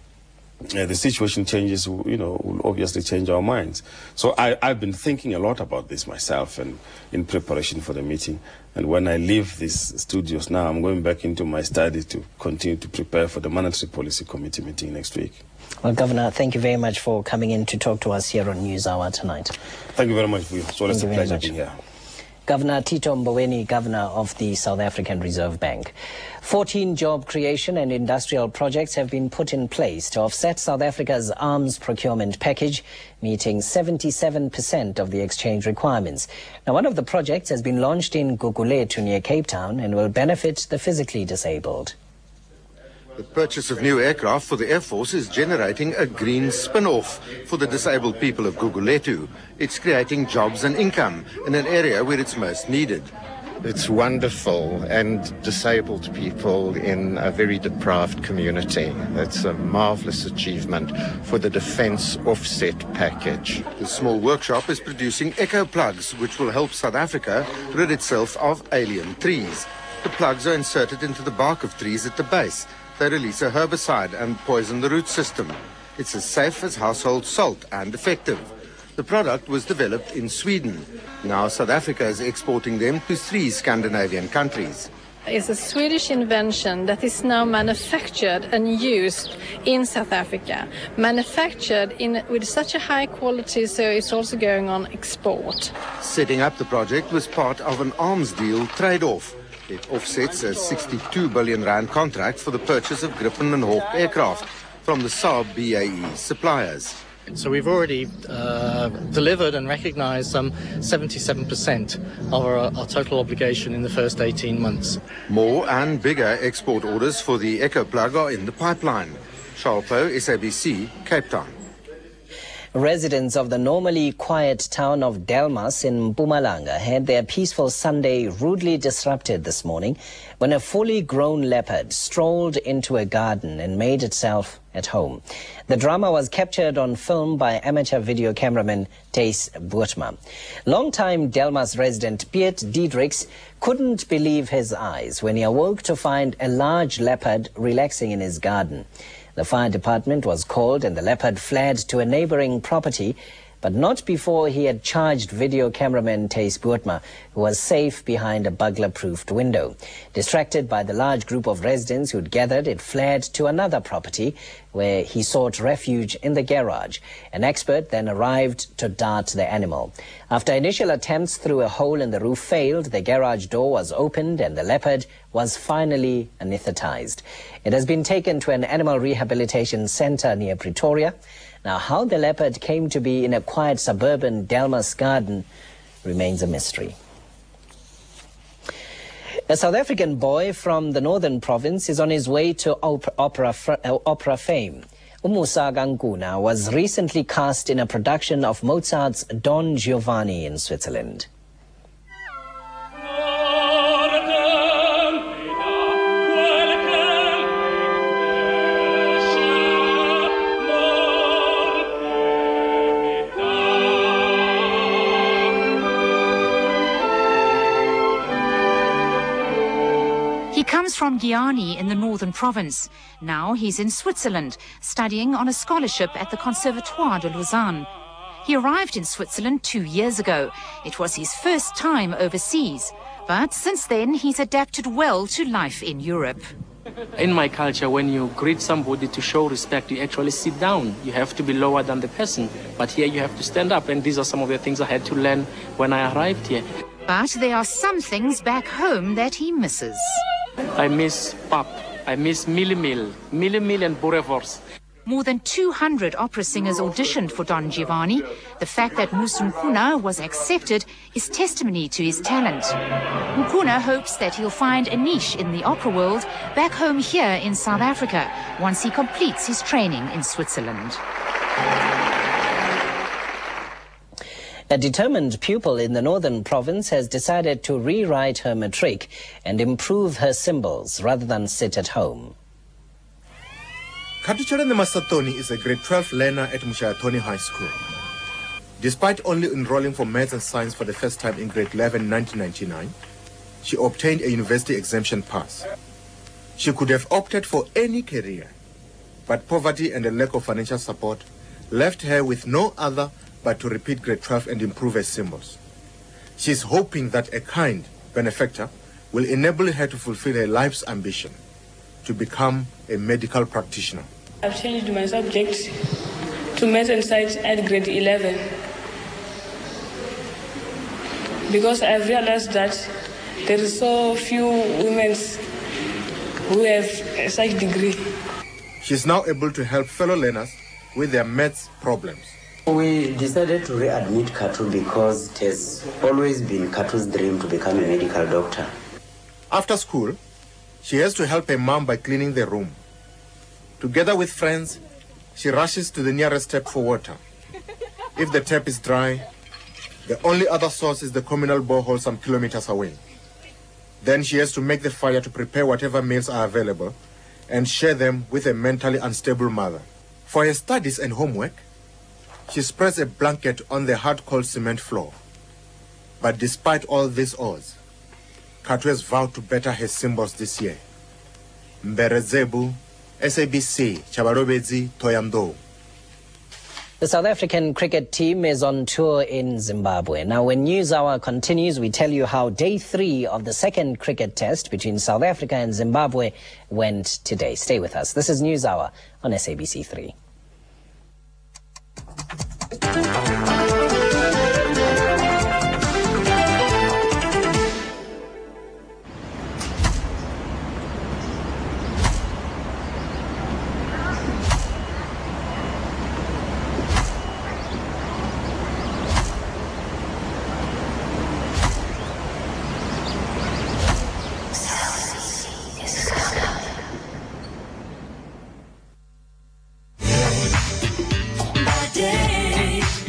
Speaker 14: situation changes, we'll obviously change our minds. So I've been thinking a lot about this myself and in preparation for the meeting. And when I leave these studios now, I'm going back into my study to continue to prepare for the Monetary Policy Committee meeting next week.
Speaker 2: Well, Governor, thank you very much for coming in to talk to us here on NewsHour tonight.
Speaker 14: Thank you very much. It's always a pleasure being here.
Speaker 2: Governor Tito Mboweni, Governor of the South African Reserve Bank. 14 job creation and industrial projects have been put in place to offset South Africa's arms procurement package, meeting 77% of the exchange requirements. Now, one of the projects has been launched in Gugulethu near Cape Town and will benefit the physically disabled.
Speaker 3: The purchase of new aircraft for the Air Force is generating a green spin-off for the disabled people of Gugulethu. It's creating jobs and income in an area where it's most needed.
Speaker 9: It's wonderful, and disabled people in a very deprived community. That's a marvellous achievement for the Defence Offset Package.
Speaker 3: The small workshop is producing echo plugs, which will help South Africa rid itself of alien trees. The plugs are inserted into the bark of trees at the base. They release a herbicide and poison the root system. It's as safe as household salt and effective. The product was developed in Sweden. Now South Africa is exporting them to 3 Scandinavian countries.
Speaker 15: It's a Swedish invention that is now manufactured and used in South Africa. Manufactured with such a high quality, so it's also going on export.
Speaker 3: Setting up the project was part of an arms deal trade-off. It offsets a 62 billion rand contract for the purchase of Gripen and Hawk aircraft from the Saab BAE suppliers.
Speaker 17: So we've already delivered and recognised some 77% of our total obligation in the first 18 months.
Speaker 3: More and bigger export orders for the Echo Plug are in the pipeline. Charles Poe, SABC, Cape Town.
Speaker 2: Residents of the normally quiet town of Delmas in Mpumalanga had their peaceful Sunday rudely disrupted this morning when a fully grown leopard strolled into a garden and made itself at home. The drama was captured on film by amateur video cameraman Thijs Boertma. Longtime Delmas resident Piet Diedrichs couldn't believe his eyes when he awoke to find a large leopard relaxing in his garden. The fire department was called and the leopard fled to a neighboring property, but not before he had charged video cameraman Thijs Boertma, who was safe behind a burglar-proofed window. Distracted by the large group of residents who'd gathered, it fled to another property where he sought refuge in the garage. An expert then arrived to dart the animal. After initial attempts through a hole in the roof failed, the garage door was opened and the leopard was finally anesthetized. It has been taken to an animal rehabilitation center near Pretoria. Now, how the leopard came to be in a quiet suburban Delmas garden remains a mystery. A South African boy from the northern province is on his way to opera fame. Umusa Ganguna was recently cast in a production of Mozart's Don Giovanni in Switzerland.
Speaker 18: He
Speaker 1: He comes from Guiani in the northern province. Now he's in Switzerland, studying on a scholarship at the Conservatoire de Lausanne. He arrived in Switzerland 2 years ago. It was his first time overseas. But since then, he's adapted well to life in Europe.
Speaker 5: In my culture, when you greet somebody to show respect, you actually sit down. You have to be lower than the person. But here you have to stand up. And these are some of the things I had to learn when I arrived here.
Speaker 1: But there are some things back home that he misses.
Speaker 5: I miss pap. I miss millimil and boerewors.
Speaker 1: More than 200 opera singers auditioned for Don Giovanni. The fact that Musunkuna was accepted is testimony to his talent. Mukuna hopes that he'll find a niche in the opera world back home here in South Africa once he completes his training in Switzerland.
Speaker 2: A determined pupil in the northern province has decided to rewrite her matric and improve her symbols rather than sit at home.
Speaker 18: Katucharane Masatoni is a grade 12 learner at Mushayatoni High School. Despite only enrolling for maths and science for the first time in grade 11 in 1999, she obtained a university exemption pass. She could have opted for any career, but poverty and a lack of financial support left her with no other but to repeat grade 12 and improve her symbols. She is hoping that a kind benefactor will enable her to fulfill her life's ambition, to become a medical practitioner.
Speaker 19: I've changed my subject to maths and science at grade 11 because I've realized that there are so few women who have such degree.
Speaker 18: She is now able to help fellow learners with their maths problems.
Speaker 20: We decided to readmit Katu because it has always been Katu's dream to become a medical doctor.
Speaker 18: After school, she has to help her mom by cleaning the room. Together with friends, she rushes to the nearest tap for water. If the tap is dry, the only other source is the communal borehole some kilometers away. Then she has to make the fire to prepare whatever meals are available and share them with a mentally unstable mother. For her studies and homework, she spreads a blanket on the hard-cold cement floor. But despite all these odds, Katu has vowed to better her symbols this year. Mberezebu, SABC, Chabarobezi, Toyamdo.
Speaker 2: The South African cricket team is on tour in Zimbabwe. Now, when News Hour continues, we tell you how day 3 of the second cricket test between South Africa and Zimbabwe went today. Stay with us. This is News Hour on SABC 3.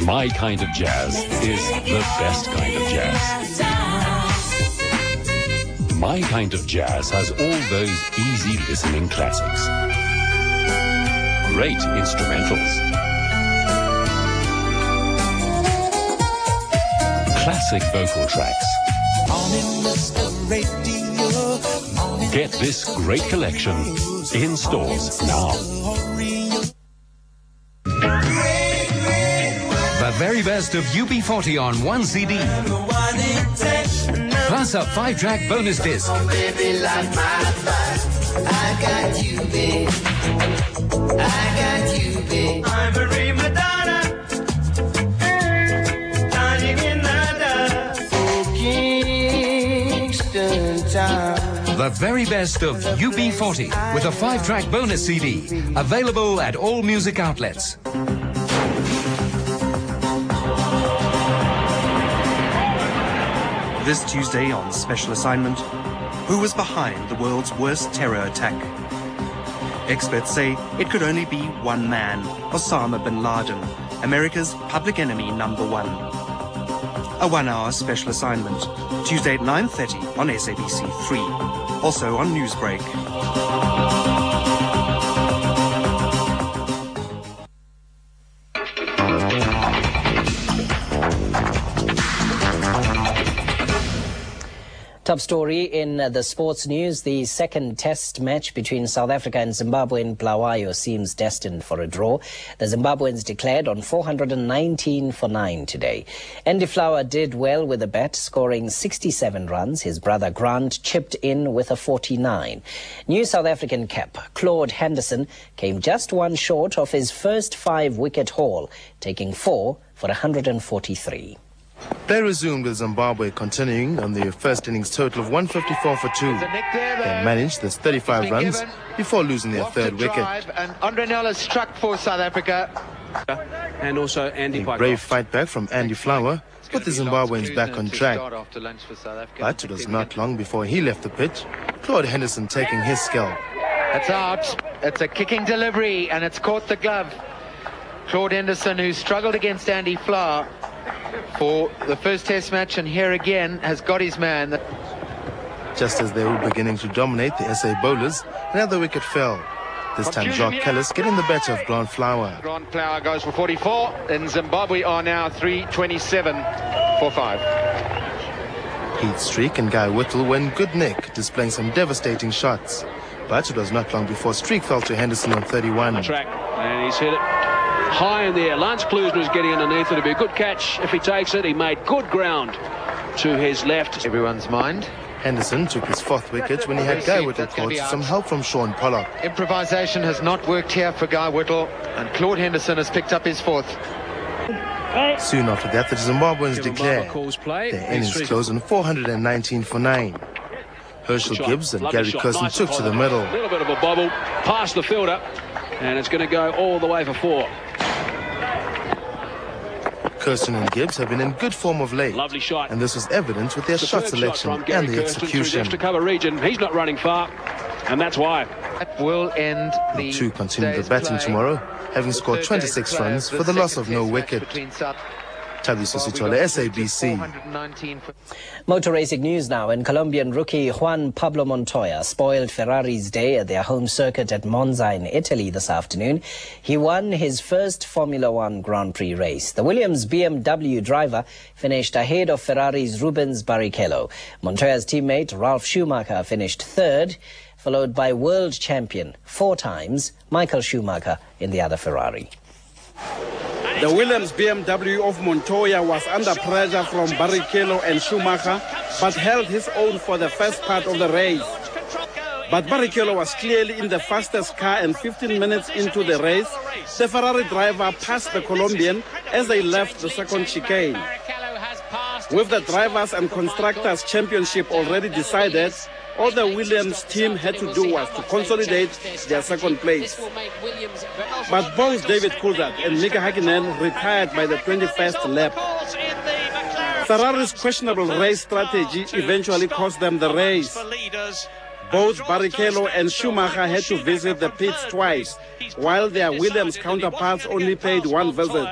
Speaker 21: My kind of jazz is the best kind of jazz. My kind of jazz has all those easy listening classics. Great instrumentals. Classic vocal tracks. Get this great collection in stores now.
Speaker 22: The very best of UB40 on one CD. Plus a 5-track bonus disc.
Speaker 23: I got you, babe. I got you, babe. I'm a prima donna. Shining in the dark. Oh, Kingston town.
Speaker 22: The very best of UB40 with a 5-track bonus CD. Available at all music outlets.
Speaker 24: This Tuesday on Special Assignment, who was behind the world's worst terror attack? Experts say it could only be one man, Osama bin Laden, America's public enemy #1. A 1-hour special assignment, Tuesday at 9:30 on SABC 3, also on Newsbreak.
Speaker 2: Top story in the sports news. The second test match between South Africa and Zimbabwe in Bulawayo seems destined for a draw. The Zimbabweans declared on 419 for 9 today. Andy Flower did well with the bat, scoring 67 runs. His brother Grant chipped in with a 49. New South African cap Claude Henderson came just one short of his first 5-wicket haul, taking 4 for 143.
Speaker 4: Play resumed with Zimbabwe continuing on the first innings total of 154 for 2. They managed this 35 runs before losing their third wicket.
Speaker 7: And Andre Nel struck for South Africa.
Speaker 4: And also a brave fight back from Andy Flower put the Zimbabweans back on track. But it was not long before he left the pitch, Claude Henderson taking his skill.
Speaker 7: It's out. It's a kicking delivery and it's caught the glove. Claude Henderson, who struggled against Andy Flower for the first test match, and here again has got his man.
Speaker 4: Just as they were beginning to dominate the SA bowlers, another wicket fell. This time Jacques Kellis getting the better of Grant Flower.
Speaker 7: Grant Flower goes for 44, and Zimbabwe are now 327 for 5.
Speaker 4: Heath Streak and Guy Whittle were in good nick, displaying some devastating shots. But it was not long before Streak fell to Henderson on 31.
Speaker 8: Track, and he's hit it high in there. Lance Klusener is getting underneath. It'll be a good catch if he takes it. He made good ground to his left.
Speaker 7: Everyone's mind.
Speaker 4: Henderson took his 4th wicket when he had Guy Whittle caught with some help from Sean Pollock.
Speaker 7: Improvisation has not worked here for Guy Whittle, and Claude Henderson has picked up his 4th.
Speaker 4: Soon after that, the Zimbabweans declared. Their innings closed on 419 for 9. Herschel Gibbs and Gary Kirsten took to the middle.
Speaker 8: A little bit of a bobble past the fielder, and it's going to go all the way for 4.
Speaker 4: Kirsten and Gibbs have been in good form of late.
Speaker 8: Lovely shot.
Speaker 4: And this was evident with their shot selection and the execution.
Speaker 8: To cover region. He's not running far, and that's why.
Speaker 7: That will end the
Speaker 4: 2 continue the batting tomorrow, having scored 26 runs for the loss of no wicket. Tabi Susitole, SABC.
Speaker 2: Motor racing news now. And Colombian rookie Juan Pablo Montoya spoiled Ferrari's day at their home circuit at Monza in Italy this afternoon. He won his first Formula One Grand Prix race. The Williams BMW driver finished ahead of Ferrari's Rubens Barrichello. Montoya's teammate Ralf Schumacher finished 3rd, followed by world champion 4 times Michael Schumacher in the other Ferrari.
Speaker 11: The Williams BMW of Montoya was under pressure from Barrichello and Schumacher, but held his own for the first part of the race. But Barrichello was clearly in the fastest car, and 15 minutes into the race, the Ferrari driver passed the Colombian as they left the second chicane. With the Drivers' and Constructors' Championship already decided, all the Williams team had to do was to consolidate their second place. But both David Coulthard and Mika Hakkinen retired by the 21st lap. Ferrari's questionable race strategy eventually cost them the race. Both Barrichello and Schumacher had to visit the pits twice, while their Williams counterparts only paid 1 visit.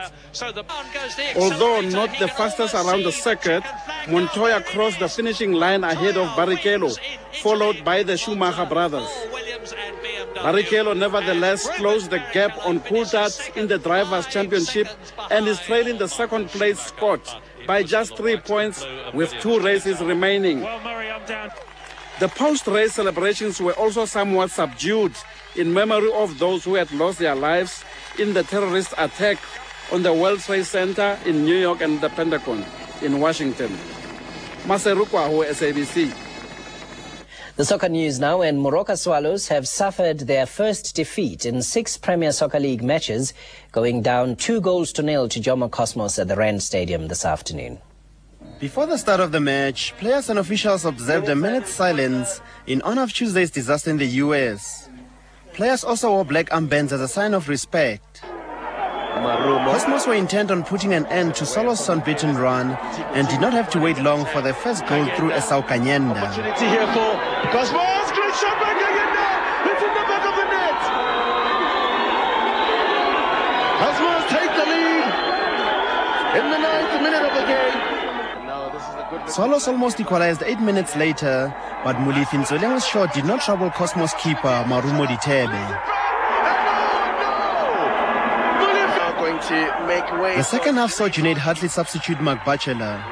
Speaker 11: Although not the fastest around the circuit, Montoya crossed the finishing line ahead of Barrichello, followed by the Schumacher brothers. Barrichello nevertheless closed the gap on Coulthard in the Drivers' Championship and is trailing the second place spot by just 3 points with 2 races remaining. The post-race celebrations were also somewhat subdued in memory of those who had lost their lives in the terrorist attack on the World Trade Center in New York and the Pentagon in Washington. Maseru Kwaho, SABC.
Speaker 2: The soccer news now, and Moroka Swallows have suffered their first defeat in 6 Premier Soccer League matches, going down 2-0 to Jomo Cosmos at the Rand Stadium this afternoon.
Speaker 12: Before the start of the match, players and officials observed a minute's silence in honor of Tuesday's disaster in the US. Players also wore black armbands as a sign of respect. Cosmos were intent on putting an end to Solo's unbeaten run and did not have to wait long for their first goal through Esau Kanyenda.
Speaker 7: Opportunity here for Cosmos. Great shot by Kanyenda. It's in the back of the net. Cosmos take the lead in the 9th minute of the game.
Speaker 12: Solos almost equalized 8 minutes later, but Mulifin Nzoleng's shot did not trouble Cosmos keeper Marumo Ditebe. The second half saw Junaid Hartley substitute Mark Batchelor.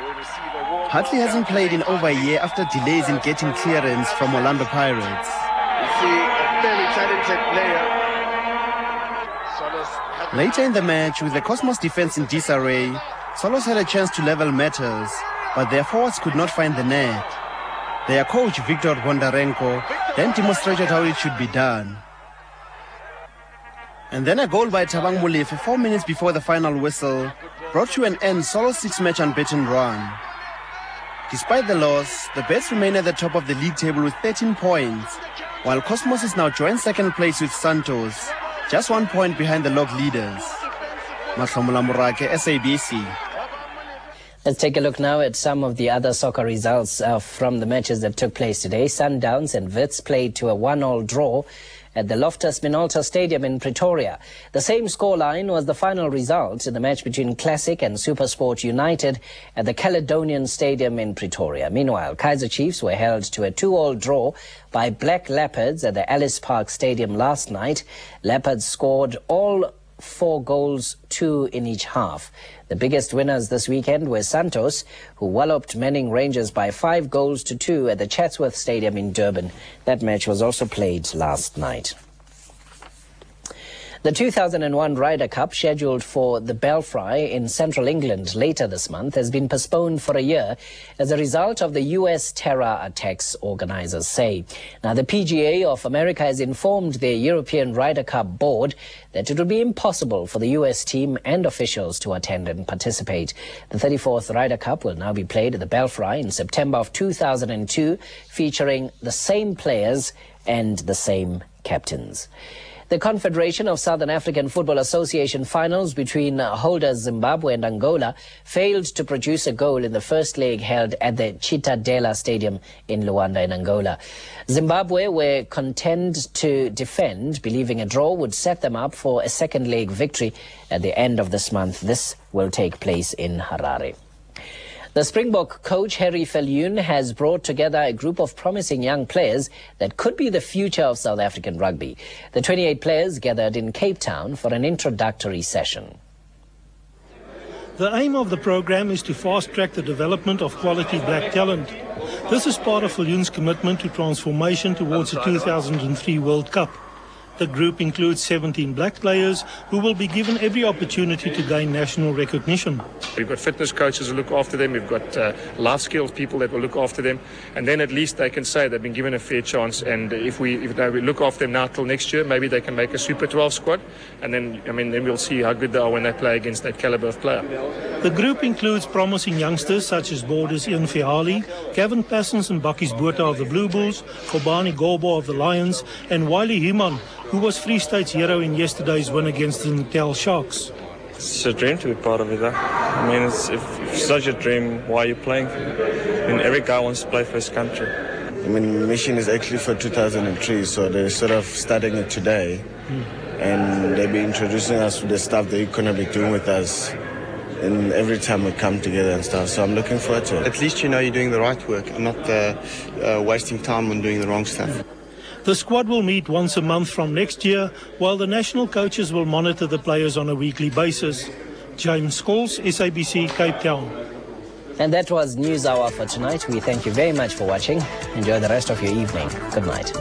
Speaker 12: Hartley hasn't played in over a year after delays in getting clearance from Orlando Pirates.
Speaker 4: You see a very talented player.
Speaker 12: Later in the match, with the Cosmos defense in disarray, Solos had a chance to level matters, but their forwards could not find the net. Their coach, Victor Bondarenko, then demonstrated how it should be done. And then a goal by Thabang Molefe 4 minutes before the final whistle brought to an end Solos' 6-match unbeaten run. Despite the loss, the Bats remain at the top of the league table with 13 points, while Cosmos is now joint second place with Santos, just 1 point behind the log leaders. Mahlomola Morake, SABC.
Speaker 2: Let's take a look now at some of the other soccer results from the matches that took place today. Sundowns and Wits played to a 1-1 draw at the Loftus Minolta Stadium in Pretoria. The same scoreline was the final result in the match between Classic and SuperSport United at the Caledonian Stadium in Pretoria. Meanwhile, Kaizer Chiefs were held to a 2-2 draw by Black Leopards at the Ellis Park Stadium last night. Leopards scored all 4 goals, 2 in each half. The biggest winners this weekend were Santos, who walloped Manning Rangers by 5 goals to 2 at the Chatsworth Stadium in Durban. That match was also played last night. The 2001 Ryder Cup, scheduled for the Belfry in central England later this month, has been postponed for a year as a result of the U.S. terror attacks, organisers say. Now, the PGA of America has informed their European Ryder Cup board that it will be impossible for the U.S. team and officials to attend and participate. The 34th Ryder Cup will now be played at the Belfry in September of 2002, featuring the same players and the same captains. The Confederation of Southern African Football Association finals between holders Zimbabwe and Angola failed to produce a goal in the first leg held at the Chitadela Stadium in Luanda in Angola. Zimbabwe were content to defend, believing a draw would set them up for a second leg victory at the end of this month. This will take place in Harare. The Springbok coach, Harry Viljoen, has brought together a group of promising young players that could be the future of South African rugby. The 28 players gathered in Cape Town for an introductory session.
Speaker 6: The aim of the program is to fast-track the development of quality black talent. This is part of Viljoen's commitment to transformation towards the 2003 World Cup. The group includes 17 black players who will be given every opportunity to gain national recognition.
Speaker 10: We've got fitness coaches who look after them, we've got life skills people that will look after them, and then at least they can say they've been given a fair chance, and if we look after them now till next year, maybe they can make a Super 12 squad, and then we'll see how good they are when they play against that caliber of player.
Speaker 6: The group includes promising youngsters such as Borders Ian Fihali, Gavin Passons and Bakkies Botha of the Blue Bulls, Kobani Gobo of the Lions, and Wiley Human, who was Free State's hero in yesterday's win against the Natal Sharks.
Speaker 13: It's a dream to be part of it. I mean, if it's such a dream, why are you playing? I mean, every guy wants to play for his country.
Speaker 16: I mean, the mission is actually for 2003, so they're sort of starting it today. And they'll be introducing us to the stuff that you're going to be doing with us and every time we come together and stuff. So I'm looking forward to it.
Speaker 25: At least you know you're doing the right work and not wasting time on doing the wrong stuff.
Speaker 6: The squad will meet once a month from next year, while the national coaches will monitor the players on a weekly basis. James Scholes, SABC, Cape Town.
Speaker 2: And that was News Hour for tonight. We thank you very much for watching. Enjoy the rest of your evening. Good night.